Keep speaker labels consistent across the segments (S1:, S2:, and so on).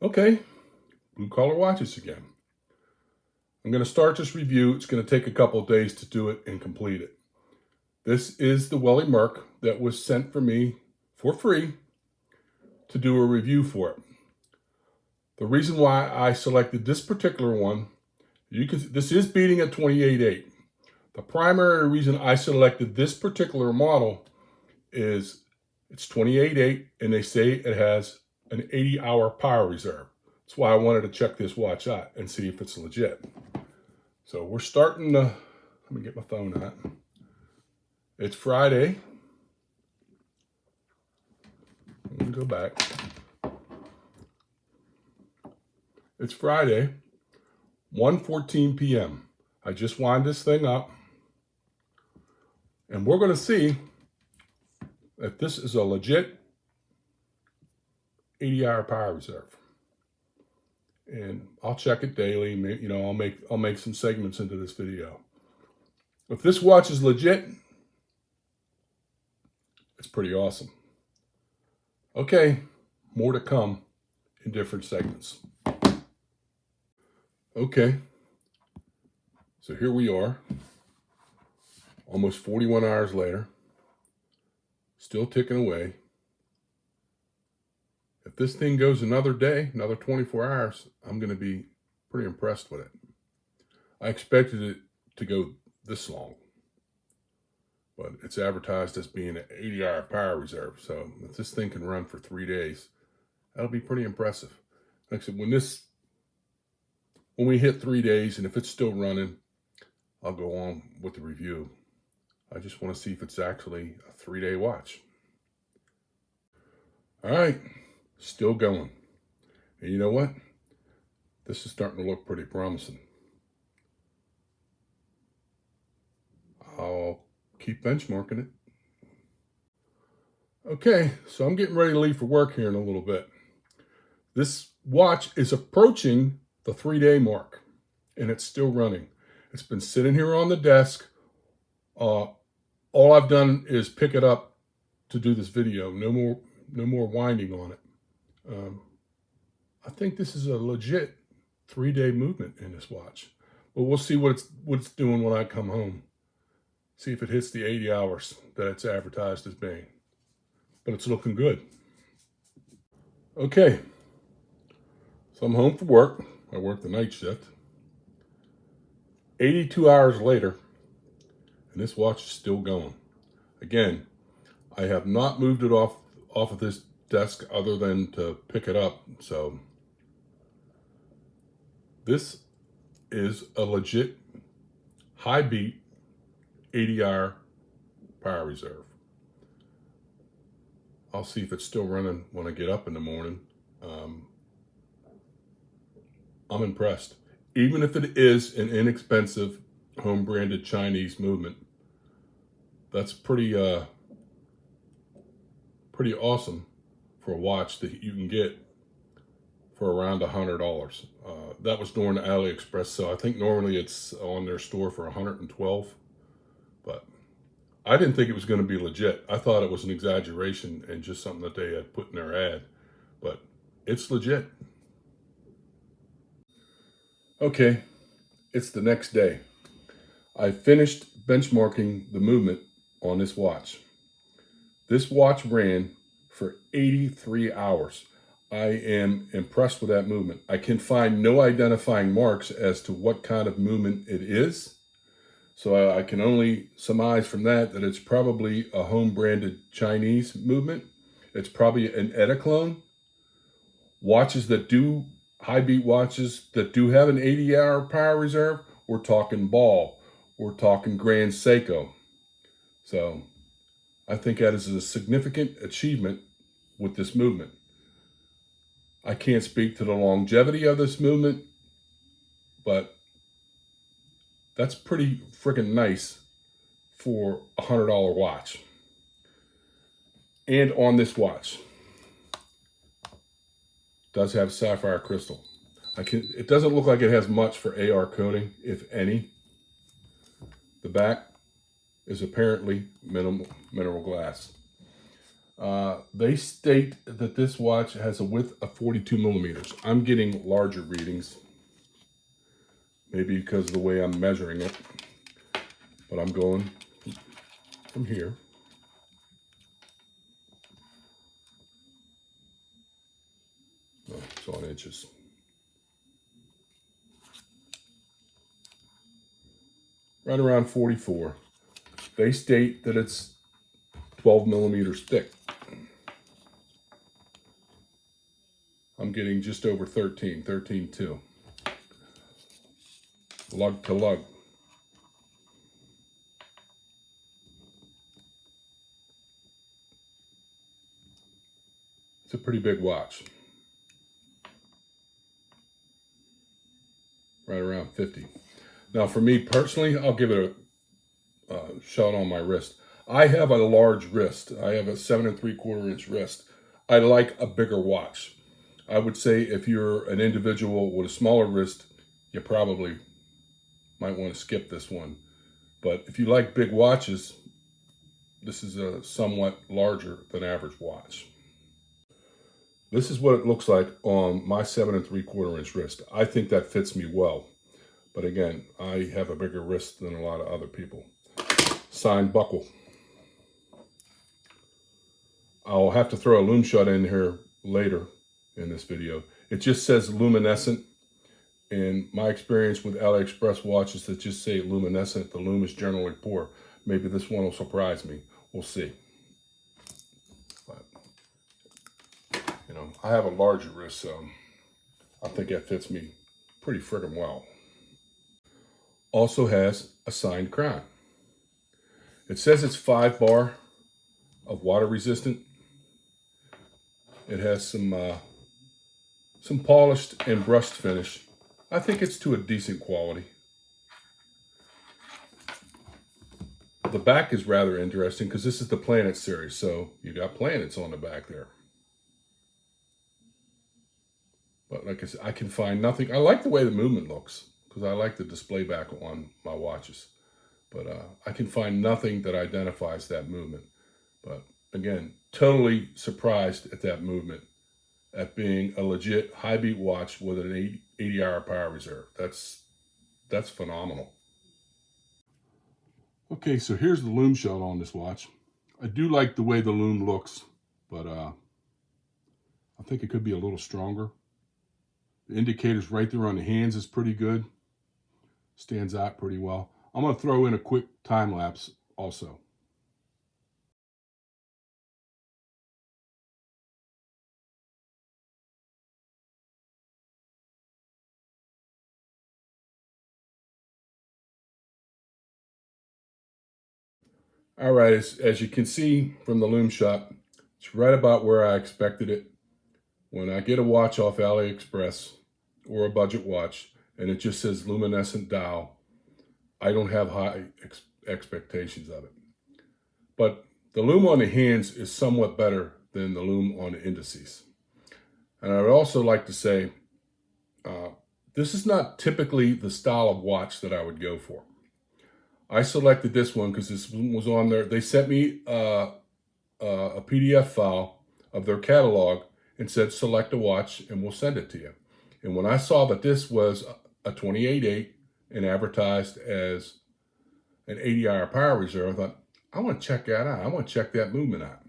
S1: Okay, blue collar watches again. I'm going to start this review. It's going to take a couple of days to do it and complete it. This is the Welly Merck that was sent for me for free to do a review for it. The reason why I selected this particular one, this is beating at 28.8. The primary reason I selected this particular model is it's 28.8 and they say it has an 80-hour power reserve. That's why I wanted to check this watch out and see if it's legit. So we're starting let me get my phone out. It's Friday. Let me go back. It's Friday, 1:14 p.m. I just wind this thing up. And we're going to see if this is a legit 80-hour power reserve. And I'll check it daily. You know, I'll make some segments into this video. If this watch is legit, it's pretty awesome. Okay, more to come in different segments. Okay, so here we are, almost 41 hours later, still ticking away. If this thing goes another day, another 24 hours, I'm going to be pretty impressed with it. I expected it to go this long, but it's advertised as being an 80-hour power reserve. So if this thing can run for 3 days, that'll be pretty impressive. Like I said, when we hit 3 days and if it's still running, I'll go on with the review. I just want to see if it's actually a 3-day watch. All right, still going. And you know what? This is starting to look pretty promising. I'll keep benchmarking it. Okay, so I'm getting ready to leave for work here in a little bit. This watch is approaching the 3-day mark and it's still running. It's been sitting here on the desk. All I've done is pick it up to do this video. No more winding on it. I think this is a legit 3-day movement in this watch. But we'll see what it's doing when I come home. See if it hits the 80 hours that it's advertised as being. But it's looking good. Okay. So I'm home from work. I work the night shift. 82 hours later, and this watch is still going. Again, I have not moved it off of this desk other than to pick it up. So this is a legit high beat 80-hour power reserve. I'll see if it's still running when I get up in the morning. I'm impressed. Even if it is an inexpensive home branded Chinese movement, that's pretty awesome for a watch that you can get for around $100. That was during the AliExpress, so I think normally it's on their store for $112. But I didn't think it was going to be legit. I thought it was an exaggeration and just something that they had put in their ad, but it's legit. Okay, it's the next day. I finished benchmarking the movement on this watch. This watch ran for 83 hours. I am impressed with that movement. I can find no identifying marks as to what kind of movement it is. So I can only surmise from that it's probably a home branded Chinese movement. It's probably an Ediclone. Watches that do high beat watches that do have an 80-hour power reserve, we're talking Ball, we're talking Grand Seiko. So I think that is a significant achievement with this movement. I can't speak to the longevity of this movement, but that's pretty freaking nice for a $100 watch. And on this watch, does have sapphire crystal. It doesn't look like it has much for AR coating, if any. The back is apparently mineral glass. They state that this watch has a width of 42 millimeters. I'm getting larger readings, maybe because of the way I'm measuring it, but I'm going from here. Oh, it's on inches. Right around 44. They state that it's 12 millimeters thick. I'm getting just over 13, 13.2. Lug to lug. It's a pretty big watch. Right around 50. Now for me personally, I'll give it a shot on my wrist. I have a large wrist. I have a 7 3/4 inch wrist. I like a bigger watch. I would say if you're an individual with a smaller wrist, you probably might want to skip this one. But if you like big watches, this is a somewhat larger than average watch. This is what it looks like on my 7 3/4 inch wrist. I think that fits me well. But again, I have a bigger wrist than a lot of other people. Signed buckle. I'll have to throw a Lume shot in here later in this video. It just says luminescent. In my experience with AliExpress watches that just say luminescent, the lume is generally poor. Maybe this one will surprise me. We'll see. But, you know, I have a larger wrist, so I think that fits me pretty friggin' well. Also has a signed crown. It says it's 5 bar of water resistant. It has some polished and brushed finish. I think it's to a decent quality. The back is rather interesting because this is the Planet series, so you got planets on the back there. But like I said, I can find nothing. I like the way the movement looks because I like the display back on my watches. But I can find nothing that identifies that movement. But again, totally surprised at that movement, at being a legit high beat watch with an 80-hour power reserve. That's phenomenal. Okay, so here's the Lume shot on this watch. I do like the way the Lume looks, but I think it could be a little stronger. The indicators right there on the hands is pretty good. Stands out pretty well. I'm going to throw in a quick time lapse also. All right, as you can see from the Lume shot, it's right about where I expected it. When I get a watch off AliExpress or a budget watch and it just says luminescent dial, I don't have high expectations of it. But the Lume on the hands is somewhat better than the Lume on the indices. And I would also like to say, this is not typically the style of watch that I would go for. I selected this one because this one was on there. They sent me a PDF file of their catalog and said, select a watch and we'll send it to you. And when I saw that this was a 28.8 and advertised as an 80-hour power reserve, I thought, I want to check that out. I want to check that movement out.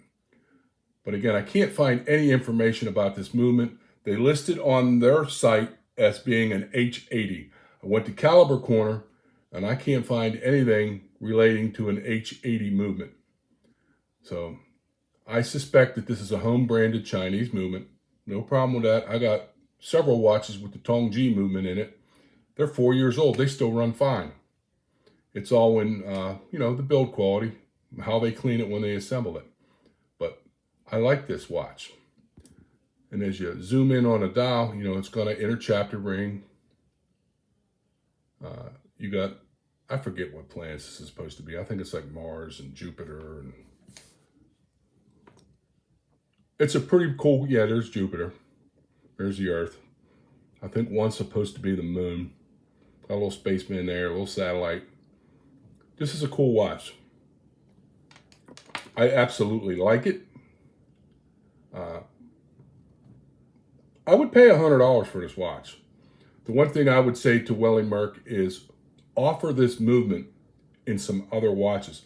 S1: But again, I can't find any information about this movement. They listed on their site as being an H80. I went to Caliber Corner and I can't find anything relating to an H80 movement. So I suspect that this is a home branded Chinese movement. No problem with that. I got several watches with the Tongji movement in it. They're 4 years old. They still run fine. It's all in, you know, the build quality, how they clean it when they assemble it. But I like this watch. And as you zoom in on a dial, you know, it's got an inner chapter ring. You got, I forget what planets this is supposed to be. I think it's like Mars and Jupiter. And it's a pretty cool, yeah, there's Jupiter. There's the Earth. I think one's supposed to be the moon. Got a little spaceman there, a little satellite. This is a cool watch. I absolutely like it. Uh, I would pay $100 for this watch. The one thing I would say to Welly Merck is offer this movement in some other watches.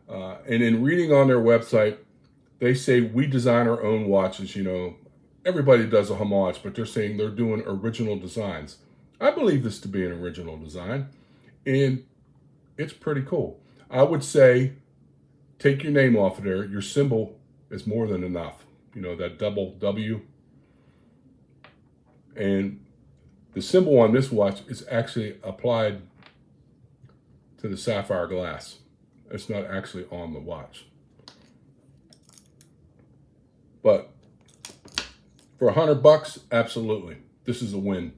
S1: And in reading on their website, they say we design our own watches. You know, everybody does a homage, but they're saying they're doing original designs. I believe this to be an original design, and it's pretty cool. I would say take your name off of there. Your symbol is more than enough. You know, that double W. And the symbol on this watch is actually applied to the sapphire glass. It's not actually on the watch. But for $100, absolutely, this is a win.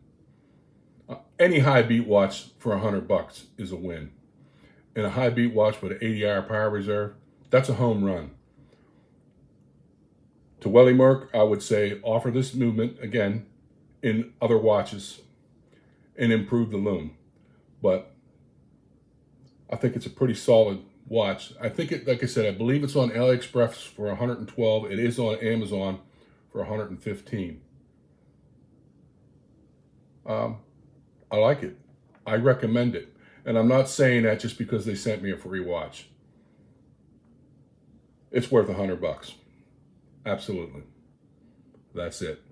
S1: Any high beat watch for $100 is a win. And a high beat watch with an 80-hour power reserve, that's a home run. To Welly Merck, I would say offer this movement again in other watches and improve the Lume. But I think it's a pretty solid watch. I think it, like I said, I believe it's on AliExpress for $112. It is on Amazon for $115. I like it. I recommend it. And I'm not saying that just because they sent me a free watch. It's worth $100. Absolutely. That's it.